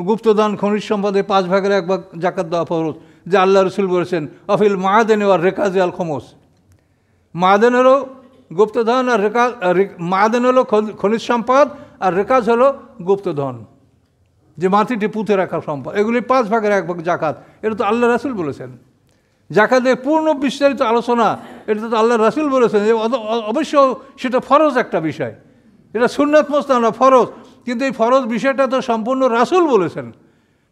গুপ্তদান, খনিজ সম্পদে 5 ভাগের 1 ভাগ জাকাত দেওয়া ফরজ, যে আল্লাহ রসুল বলেছেন অফিল মাআদেন ওয়ার রেকাজি আল খমস। মাআদেন হলো গুপ্তধন, আর মাআদেন হলো খনিজ সম্পদ, আর রেকাজ হলো গুপ্তধন, যে মাটিটি পুঁতে রাখা সম্পদ। এগুলি 5 ভাগের 1 ভাগ জাকাত, এটা তো আল্লাহ রাসূল বলেছেন। জাকাতের পূর্ণ বিস্তারিত আলোচনা এটা তো আল্লাহ রাসূল বলেছেন। অবশ্য সেটা ফরজ একটা বিষয়, এটা সুন্নাত মুস্তাহাব না, ফরজ। কিন্তু এই ফরজ বিষয়টা তো সম্পূর্ণ রাসূল বলেছেন।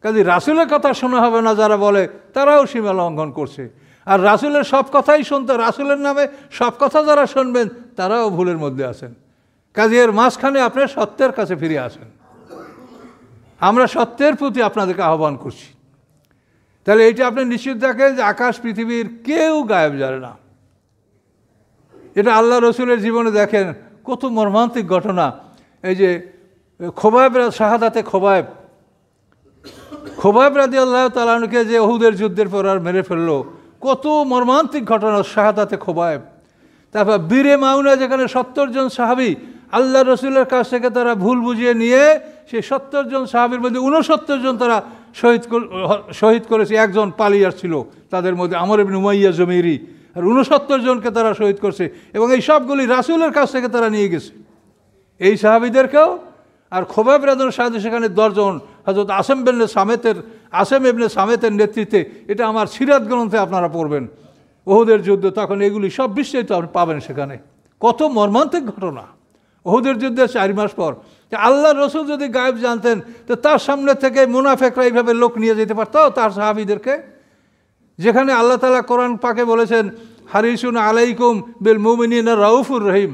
কাজে রাসূলের কথা শোনা হবে না, যারা বলে তারাও সীমা লঙ্ঘন করছে। আর রাসূলের সব কথাই শুনতে, রাসূলের নামে সব কথা যারা শুনবেন তারাও ভুলের মধ্যে আছেন। কাজে এর মাঝখানে আপনি সত্যের কাছে ফিরে আসেন। আমরা সত্যের প্রতি আপনাদেরকে আহ্বান করছি। তাহলে এইটা আপনি নিশ্চিত দেখেন যে আকাশ পৃথিবীর কেউ গায়েব জানে না। এটা আল্লাহ রসুলের জীবনে দেখেন কত মর্মান্তিক ঘটনা। এই যে খোবাইব, শাহাদাতে খোবাইব রাদিয়াল্লাহু তাআলা আনহুকে যে উহুদের যুদ্ধের পর আর মেরে ফেললো, কত মর্মান্তিক ঘটনা শাহাদাতে খোবাইব। তারপর বীরে মাউনা, যেখানে 70 জন সাহাবী আল্লাহ রসুলের কাছ থেকে তারা ভুল বুঝিয়ে নিয়ে সেই 70 জন সাহাবীর মধ্যে 69 জন তারা শহীদ করেছে। একজন পালিয়ে আসছিল তাদের মধ্যে, আমর ইবনে উমাইয়া জমিরি, আর 69 জনকে তারা শহীদ করছে। এবং এই সবগুলি রাসূলের কাছ থেকে তারা নিয়ে গেছে। এই সাহাবীদেরকেও আর খোবাব রাদিয়াল্লাহু সাথে সেখানে 10 জন হযরত আসেম ইবনে সামেতের নেতৃত্বে, এটা আমার সিরাত গ্রন্থে আপনারা পড়বেন। ওহুদের যুদ্ধ, তখন এগুলি সব বিস্তারিত আপনি পাবেন সেখানে। কত মর্মান্তিক ঘটনা! ওহুদের যুদ্ধের 4 মাস পর আল্লাহর রাসূল যদি গায়েব জানতেন, তো তার সামনে থেকে মুনাফিকরা এইভাবে লোক নিয়ে যেতে পারতো তার সাহাবীদেরকে। যেখানে আল্লাহ তাআলা কোরআন পাকে বলেছেন, হারিসুন আলাইকুম বিল মুমিনিনা রাউফুর রহিম,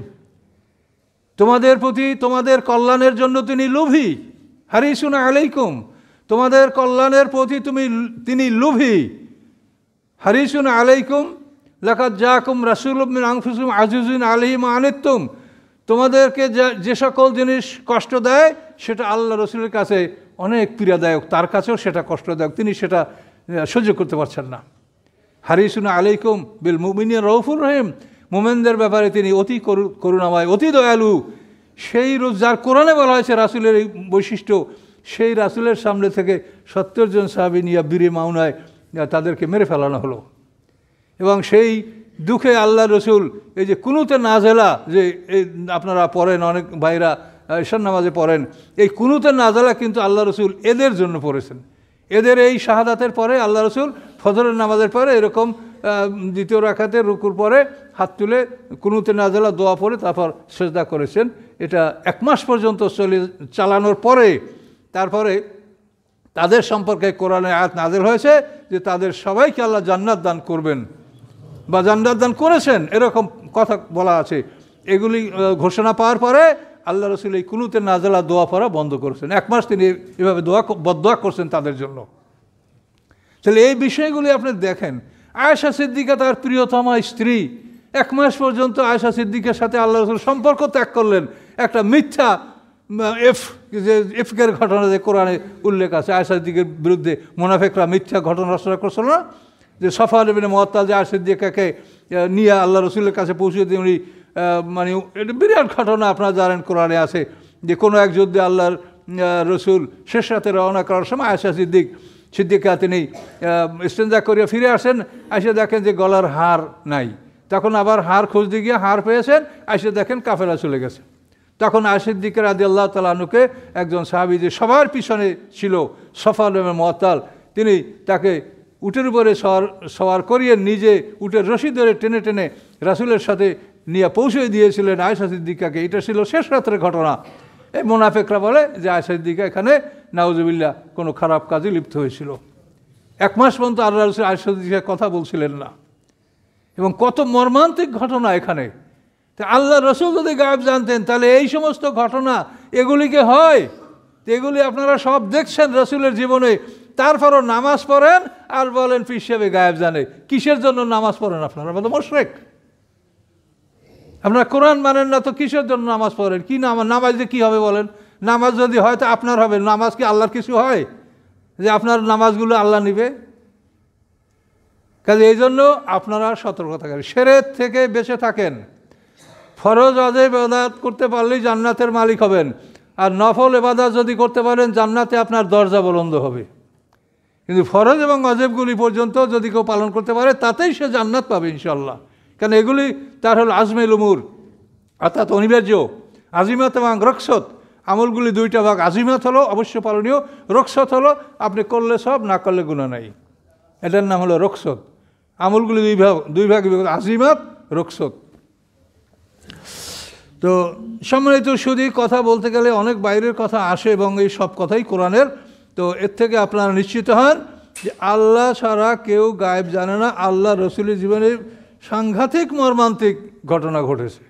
তোমাদের প্রতি তোমাদের কল্যাণের জন্য তিনি লোভী। হারিসুন আলাইকুম, তোমাদের কল্যাণের প্রতি তিনি লোভী। হারিসুন আলাইকুম লাকাদ জাআকুম রাসূলুম মিন আনফুসিকুম আজিজুন আলাইহি মা আনিতুম, তোমাদেরকে যে সকল জিনিস কষ্ট দেয় সেটা আল্লাহ রসুলের কাছে অনেক পীড়াদায়ক, তার কাছেও সেটা কষ্টদায়ক, তিনি সেটা সহ্য করতে পারছেন না। হারিসুন আলাইকুম বিল মুমিনিনা রাউফুর রহিম, মোমেনদের ব্যাপারে তিনি অতি করুণাময়, অতি দয়ালু। সেই যার কোরআনে বলা হয়েছে রাসূলের এই বৈশিষ্ট্য, সেই রাসূলের সামনে থেকে 70 জন সাহাবী নিয়ে বীরে মাউনায় তাদেরকে মেরে ফেলানো হলো। এবং সেই দুঃখে আল্লাহ রসুল এই যে কুনুতে নাজেলা, যে এই আপনারা পড়েন, অনেক ভাইরা ঈশার নামাজে পড়েন, এই কুনুতে নাজেলা কিন্তু আল্লাহ রসুল এদের জন্য পড়েছেন। এদের এই শাহাদাতের পরে আল্লাহ রসুল ফজরের নামাজের পরে এরকম দ্বিতীয় রাকাতে রুকুর পরে হাত তুলে কুনুতে নাজেলা দোয়া পড়ে তারপর সেজদা করেছেন। এটা 1 মাস পর্যন্ত চালানোর পরে তারপরে তাদের সম্পর্কে কোরআনে আয়াত নাযিল হয়েছে যে তাদের সবাইকে আল্লাহ জান্নাত দান করবেন বা জান্নাত দান করেছেন, এরকম কথা বলা আছে। এগুলি ঘোষণা পাওয়ার পরে আল্লাহ রসুল এই কুনুতে নাজেলা দোয়া পড়া বন্ধ করেছেন। 1 মাস তিনি এভাবে বদদোয়া করছেন তাদের জন্য। তাহলে এই বিষয়গুলি আপনি দেখেন। আয়েশা সিদ্দিকা তার প্রিয়তমা স্ত্রী, 1 মাস পর্যন্ত আয়েশা সিদ্দিকার সাথে আল্লাহ রসুল সম্পর্ক ত্যাগ করলেন। একটা মিথ্যা ইফকের ঘটনা যে কোরআনে উল্লেখ আছে, আয়েশা সিদ্দিকের বিরুদ্ধে মুনাফিকরা মিথ্যা ঘটনা রচনা করছিল না, যে সফওয়ান ইবনে মুআত্তাল যে আয়েশা সিদ্দিকাকে নিয়ে আল্লাহ রসুলের কাছে পৌঁছে দিয়ে উনি মানে এটা বিরাট ঘটনা আপনারা জানেন, কোরআনে আছে যে কোনো এক যুদ্ধে আল্লাহর রসুল শেষ রাতে রওনা করার সময় আয়েশা সিদ্দিকা তিনি ইস্তেঞ্জা করিয়া ফিরে আসেন, এসে দেখেন যে গলার হার নাই। তখন আবার হার খুঁজতে গিয়ে হার পেয়েছেন, এসে দেখেন কাফেলা চলে গেছে। তখন আয়েশা সিদ্দিকা রাদিয়াল্লাহু তাআলা আনহুকে একজন সাহাবী যে সবার পিছনে ছিল, সফওয়ান ইবনে মুআত্তাল, তিনি তাকে উটের উপরে সওয়ার করিয়ে নিজে উটের রশি ধরে টেনে টেনে রাসূলের সাথে নিয়ে পৌঁছে দিয়েছিলেন আয়েশা সিদ্দিকাকে। এটা ছিল শেষ রাতের ঘটনা। এই মুনাফিকরা বলে যে আয়েশা সিদ্দিকা এখানে নাউজুবিল্লাহ কোনো খারাপ কাজে লিপ্ত হয়েছিল। 1 মাস পর্যন্ত আল্লাহ রাসূল আয়েশা সিদ্দিকার কথা বলছিলেন না। এবং কত মর্মান্তিক ঘটনা এখানে। তা আল্লাহ রসুল যদি গায়েব জানতেন তাহলে এই সমস্ত ঘটনা এগুলিকে হয়, এগুলি আপনারা সব দেখছেন রসুলের জীবনে। তারপরও নামাজ পড়েন আর বলেন পীর সাহেব গায়েব জানে। কিসের জন্য নামাজ পড়েন আপনারা? বলো মুশরিক। আপনারা কোরআন মানেন না তো কিসের জন্য নামাজ পড়েন? কি নামাজ দিয়ে কী হবে বলেন? নামাজ যদি হয় তো আপনার হবে, নামাজ কি আল্লাহর কিছু হয় যে আপনার নামাজগুলো আল্লাহ নিবে? কাজে এই জন্য আপনারা সতর্ক থাকেন, শিরক থেকে বেঁচে থাকেন। ফরজ ওয়াজিব ইবাদত করতে পারলেই জান্নাতের মালিক হবেন, আর নফল ইবাদত যদি করতে পারেন জান্নাতে আপনার দরজা বুলন্দ হবে। কিন্তু ফরজ এবং ওয়াজিবগুলি পর্যন্ত যদি কেউ পালন করতে পারে তাতেই সে জান্নাত পাবে ইনশাআল্লাহ। কারণ এগুলি তার হল আজমেল উমুর, অর্থাৎ অনিবার্য। আজিমাত এবং রকসত, আমলগুলি 2টা ভাগ। আজিমাত হলো অবশ্য পালনীয়, রকসত হলো আপনি করলে সব, না করলে গুনাহ নাই। এটার নাম হলো রকসত। আমলগুলি 2 ভাগ, আজিমাত, রকসত। তো সম্মানিত শুধু কথা বলতে গেলে অনেক বাইরের কথা আসে এবং এই সব কথাই কোরআনের। তো এর থেকে আপনারা নিশ্চিত হন যে আল্লাহ ছাড়া কেউ গায়েব জানে না। আল্লাহ রসুলের জীবনে সাংঘাতিক মর্মান্তিক ঘটনা ঘটেছে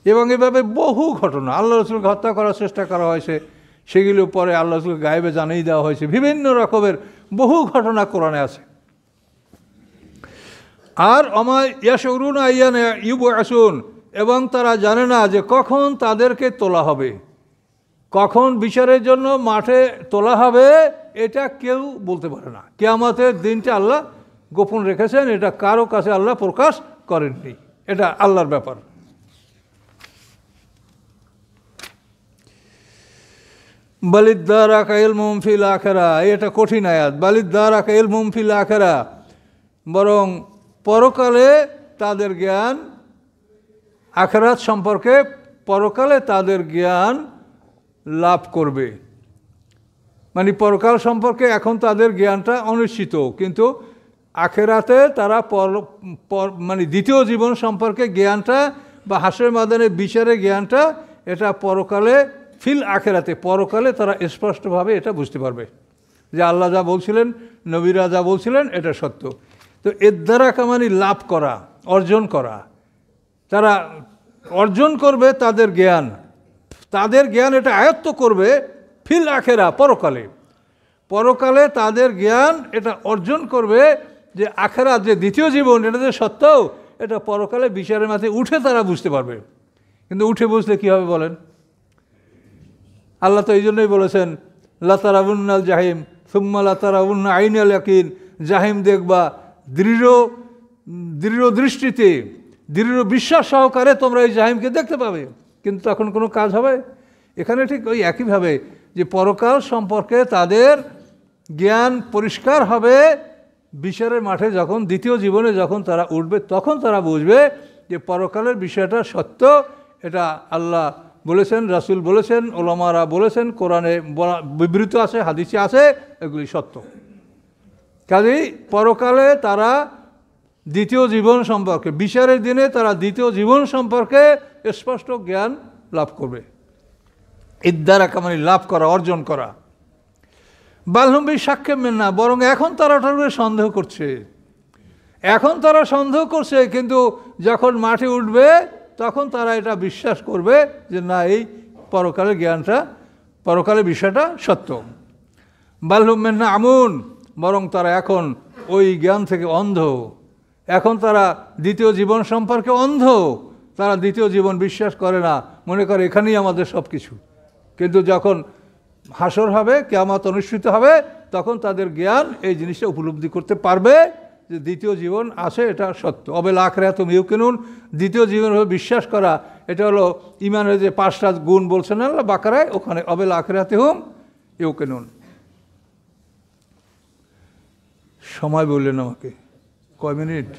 এবং এভাবে বহু ঘটনা। আল্লাহ রসুলকে হত্যা করার চেষ্টা করা হয়েছে, সেগুলো পরে আল্লাহ রসুলকে গায়েবে জানিয়ে দেওয়া হয়েছে। বিভিন্ন রকমের বহু ঘটনা কোরআনে আছে। আর অমায় ইয়াশউরুন আইয়ানা ইউবআসুন, এবং তারা জানে না যে কখন তাদেরকে তোলা হবে, কখন বিচারের জন্য মাঠে তোলা হবে, এটা কেউ বলতে পারে না। কিয়ামতের দিনটা আল্লাহ গোপন রেখেছেন, এটা কারো কাছে আল্লাহ প্রকাশ করেননি, এটা আল্লাহর ব্যাপার। বালিদ্দারাকা ইলমুম ফিল আখিরা, এটা কঠিন আয়াত। বালিদ্দারাকা ইলমুম ফিল আখিরা, বরং পরকালে তাদের জ্ঞান, আখিরাত সম্পর্কে পরকালে তাদের জ্ঞান লাভ করবে। মানে পরকাল সম্পর্কে এখন তাদের জ্ঞানটা অনিশ্চিত, কিন্তু আখেরাতে তারা মানে দ্বিতীয় জীবন সম্পর্কে জ্ঞানটা বা হাসরের ময়দানে বিচারের জ্ঞানটা এটা পরকালে ফিল আখেরাতে পরকালে তারা স্পষ্টভাবে এটা বুঝতে পারবে যে আল্লাহ যা বলছিলেন, নবীরা যা বলছিলেন এটা সত্য। তো এর দ্বারা কামানি লাভ করা, অর্জন করা, তারা অর্জন করবে তাদের জ্ঞান এটা আয়ত্ত করবে ফিল আখেরা পরকালে তাদের জ্ঞান এটা অর্জন করবে যে আখেরা যে দ্বিতীয় জীবন এটা যে সত্য, এটা পরকালে বিচারের মাঝে উঠে তারা বুঝতে পারবে। কিন্তু উঠে বুঝলে কী হবে বলেন? আল্লাহ তো এই জন্যই বলেছেন লাতারাউন্নাল জাহিম সুম্মা লাতারাউন্না আইনাল ইয়াকিন, জাহিম দেখবা দৃঢ় দৃষ্টিতে, দৃঢ় বিশ্বাস সহকারে তোমরা এই জাহিমকে দেখতে পাবে। কিন্তু তখন কোনো কাজ হবে? এখানে ঠিক ওই একইভাবে যে পরকাল সম্পর্কে তাদের জ্ঞান পরিষ্কার হবে বিচারের মাঠে, যখন দ্বিতীয় জীবনে যখন তারা উঠবে তখন তারা বুঝবে যে পরকালের বিষয়টা সত্য। এটা আল্লাহ বলেছেন, রাসূল বলেছেন, ওলামারা বলেছেন, কোরআনে বিবৃত আছে, হাদিসে আছে, এগুলি সত্য। কাজেই পরকালে তারা দ্বিতীয় জীবন সম্পর্কে, বিচারের দিনে তারা দ্বিতীয় জীবন সম্পর্কে স্পষ্ট জ্ঞান লাভ করবে। এর দ্বারা কামানি লাভ করা, অর্জন করা। বালহম্বি সাক্ষ্য মেন না, বরং এখন তারা সন্দেহ করছে, কিন্তু যখন মাঠে উঠবে তখন তারা এটা বিশ্বাস করবে যে না, এই পরকালের জ্ঞানটা, পরকালের বিষয়টা সত্য। বালহুম মেন না আমুন, বরং তারা এখন ওই জ্ঞান থেকে অন্ধ। এখন তারা দ্বিতীয় জীবন সম্পর্কে অন্ধ, তারা দ্বিতীয় জীবন বিশ্বাস করে না, মনে করে এখানেই আমাদের সব কিছু। কিন্তু যখন হাসর হবে, কিয়ামত অনুষ্ঠিত হবে, তখন তাদের জ্ঞান এই জিনিসটা উপলব্ধি করতে পারবে যে দ্বিতীয় জীবন আছে, এটা সত্য। অবেল আখরাতুম ইউকিনুন, দ্বিতীয় জীবন বিশ্বাস করা, এটা হলো ইমানের যে 5টা গুণ বলছেন আল্লাহ বাকারায়, ওখানে অবেল আখরাতুম ইউকিনুন। সময় বললেন আমাকে কয় মিনিট?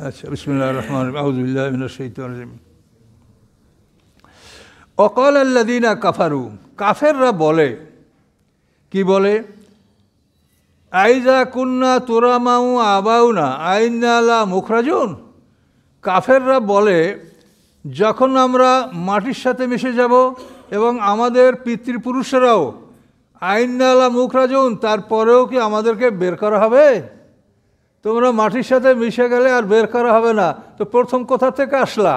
আচ্ছা, বিসমিল্লাহির রহমানির রহিম, আউযু বিল্লাহি মিনাশ শাইতানির রাজিম। অকাল আল্লাযীনা কাফারু, কাফেররা বলে, কি বলে? আইজা কুন্না তুরামাউ আবাউনা আইন্না লা মুখরাজুন। কাফেররা বলে যখন আমরা মাটির সাথে মিশে যাব এবং আমাদের পিতৃপুরুষেরাও আইন্না লা মুখরাজুন, তারপরেও কি আমাদেরকে বের করা হবে? তোমরা মাটির সাথে মিশে গেলে আর বের করা হবে না, তো প্রথম কোথা থেকে আসলা?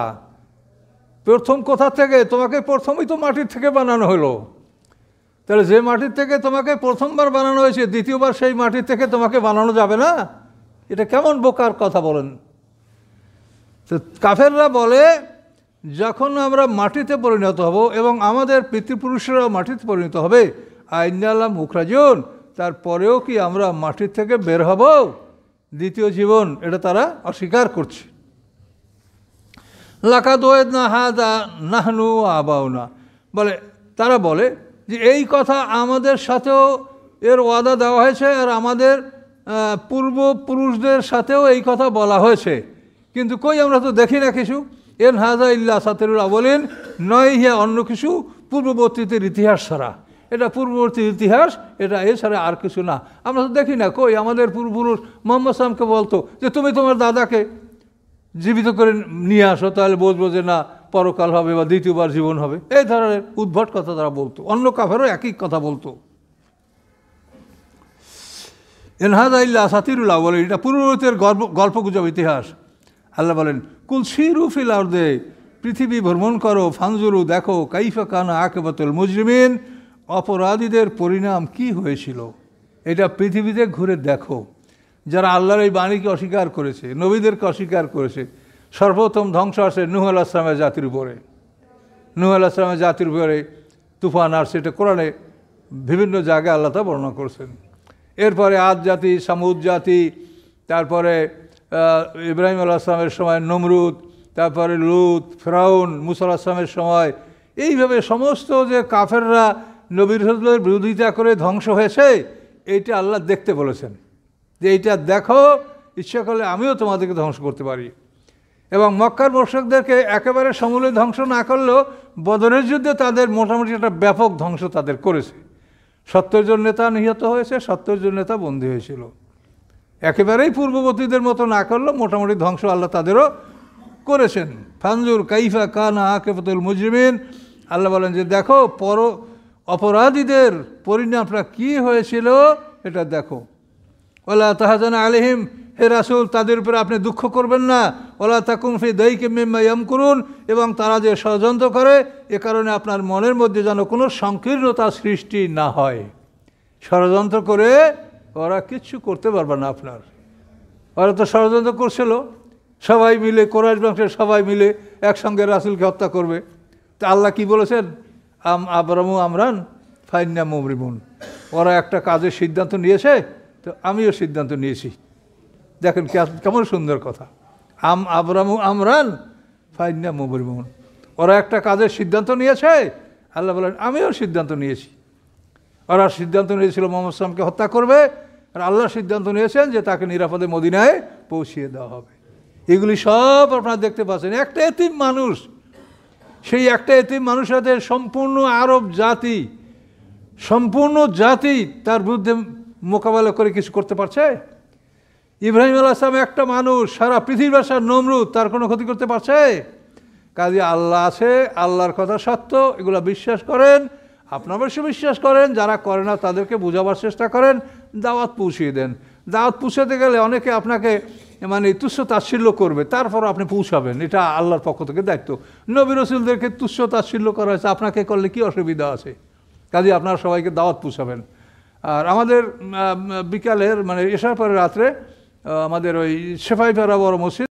প্রথম কোথা থেকে? তোমাকে প্রথমেই তো মাটির থেকে বানানো হলো। তাহলে যে মাটির থেকে তোমাকে প্রথমবার বানানো হয়েছে, দ্বিতীয়বার সেই মাটির থেকে তোমাকে বানানো যাবে না? এটা কেমন বোকার কথা বলেন? তো কাফেররা বলে যখন আমরা মাটিতে পরিণত হব এবং আমাদের পিতৃপুরুষেরাও মাটিতে পরিণত হবে, আইনাল্লাহ মুখরাজুন, তারপরেও কি আমরা মাটির থেকে বের হব? দ্বিতীয় জীবন, এটা তারা অস্বীকার করছে। লাকাদ ওয়াদনা হাযা নাহনু আবাউনা, বলে তারা বলে যে এই কথা আমাদের সাথেও এর ওয়াদা দেওয়া হয়েছে, আর আমাদের পূর্বপুরুষদের সাথেও এই কথা বলা হয়েছে, কিন্তু কই আমরা তো দেখি না কিছু। এন হাযা ইল্লা সাতিরুল আওয়ালিন, নয় ইহা অন্য কিছু পূর্ববর্তীদের ইতিহাস ছাড়া। এটা পূর্ববর্তী ইতিহাস, এটা এছাড়া আর কিছু না। আমরা তো দেখি না। কই আমাদের পূর্বপুরুষ মোহাম্মদ সাল্লামকে বলতো যে তুমি তোমার দাদাকে জীবিত করে নিয়ে আসো, তাহলে বুঝবো যে না পরকাল হবে বা দ্বিতীয়বার জীবন হবে। এই ধরনের উদ্ভট কথা তারা বলতো। অন্য কাফেরও একই কথা বলতো। এনহাদা ইল্লা আসাতিরুল আউয়ালিন, এটা পূর্ববর্তীর গল্পগুজব ইতিহাস। আল্লাহ বলেন কুল সিরু ফিল আরদে, পৃথিবী ভ্রমণ করো, ফানজুরু দেখো, কাইফা কানা আকিবাতুল মুজরিমিন, অপরাধীদের পরিণাম কি হয়েছিল। এটা পৃথিবীতে ঘুরে দেখো। যারা আল্লাহর এই বাণীকে অস্বীকার করেছে, নবীদেরকে অস্বীকার করেছে, সর্বপ্রথম ধ্বংস আসে নূহ আলাইহিস সালামের জাতির উপরে। নূহ আলাইহিস সালামের জাতির উপরে তুফান আসছে, এটা কোরআনে বিভিন্ন জায়গায় আল্লাহ তা বর্ণনা করছেন। এরপরে আদ জাতি, সামুদ জাতি, তারপরে ইব্রাহিম আলাইহিস সালামের সময় নমরুদ, তারপরে লূত, ফিরআউন, মূসা আলাইহিস সালামের সময়, এইভাবে সমস্ত যে কাফেররা নবীর রাসূলের বিরোধিতা করে ধ্বংস হয়েছে, এইটা আল্লাহ দেখতে বলেছেন যে এইটা দেখো, ইচ্ছা করলে আমিও তোমাদেরকে ধ্বংস করতে পারি। এবং মক্কার মুশরিকদেরকে একেবারে সমূলে ধ্বংস না করলেও বদরের যুদ্ধে তাদের মোটামুটি একটা ব্যাপক ধ্বংস তাদের করেছে। 70 জন নেতা নিহত হয়েছে, 70 জন নেতা বন্দী হয়েছিল। একেবারেই পূর্ববর্তীদের মতো না করলেও মোটামুটি ধ্বংস আল্লাহ তাদেরও করেছেন। ফানজুর কাইফা কানা আকিবাতুল মুজরিমিন, আল্লাহ বলেন যে দেখো অপরাধীদের পরিণামটা কি হয়েছিল এটা দেখো। ওয়ালা তাহজান আলাইহিম, হে রাসূল তাদের উপরে আপনি দুঃখ করবেন না। ওয়ালা তাকুন ফি দাইকিম মিম্মা ইয়ামকুরুন, এবং তারা যে ষড়যন্ত্র করে এ কারণে আপনার মনের মধ্যে যেন কোনো সংকীর্ণতা সৃষ্টি না হয়। ষড়যন্ত্র করে ওরা কিচ্ছু করতে পারবে না আপনার। ওরা তো ষড়যন্ত্র করছিল, সবাই মিলে কুরাইশ বংশের সবাই মিলে একসঙ্গে রাসূলকে হত্যা করবে। তা আল্লাহ কি বলেছেন? আবরামু আমরান ফাইন্না মুবরিমুন, ওরা একটা কাজের সিদ্ধান্ত নিয়েছে তো আমিও সিদ্ধান্ত নিয়েছি। দেখেন কেমন সুন্দর কথা, আবরামু আমরান ফাইন্না মুবরিমুন, ওরা একটা কাজের সিদ্ধান্ত নিয়েছে, আল্লাহ বলেন আমিও সিদ্ধান্ত নিয়েছি। ওরা সিদ্ধান্ত নিয়েছিল মুহাম্মদ সাল্লাল্লাহু আলাইহি ওয়াসাল্লামকে হত্যা করবে, আর আল্লাহ সিদ্ধান্ত নিয়েছেন যে তাকে নিরাপদে মদিনায় পৌঁছিয়ে দেওয়া হবে। এগুলি সব আপনারা দেখতে পাচ্ছেন। একটা এতিম মানুষ, সেই একটা এতিম মানুষের সাথে সম্পূর্ণ আরব জাতি, সম্পূর্ণ জাতি তার বিরুদ্ধে মোকাবেলা করে কিছু করতে পারছে? ইব্রাহিম আলাইহিস সালাম একটা মানুষ, সারা পৃথিবীর বাসার নমরুদ, তার কোনো ক্ষতি করতে পারছে? কাজে আল্লাহ আছে, আল্লাহর কথা সত্য, এগুলো বিশ্বাস করেন, আপনার অবশ্য বিশ্বাস করেন, যারা করে না তাদেরকে বোঝাবার চেষ্টা করেন, দাওয়াত পৌঁছিয়ে দেন। দাওয়াত পৌঁছাতে গেলে অনেকে আপনাকে মানে তুচ্ছ তাচ্ছিল্য করবে, তারপর আপনি পৌঁছাবেন, এটা আল্লাহর পক্ষ থেকে দায়িত্ব। নবী রাসূলদেরকে তুচ্ছ তাচ্ছিল্য করা হয়েছে, আপনাকে করলে কি অসুবিধা আছে? কাজে আপনারা সবাইকে দাওয়াত পৌঁছাবেন। আর আমাদের বিকালের মানে এশার পরে রাত্রে আমাদের ওই সেফাই ফেরা বড় মসজিদ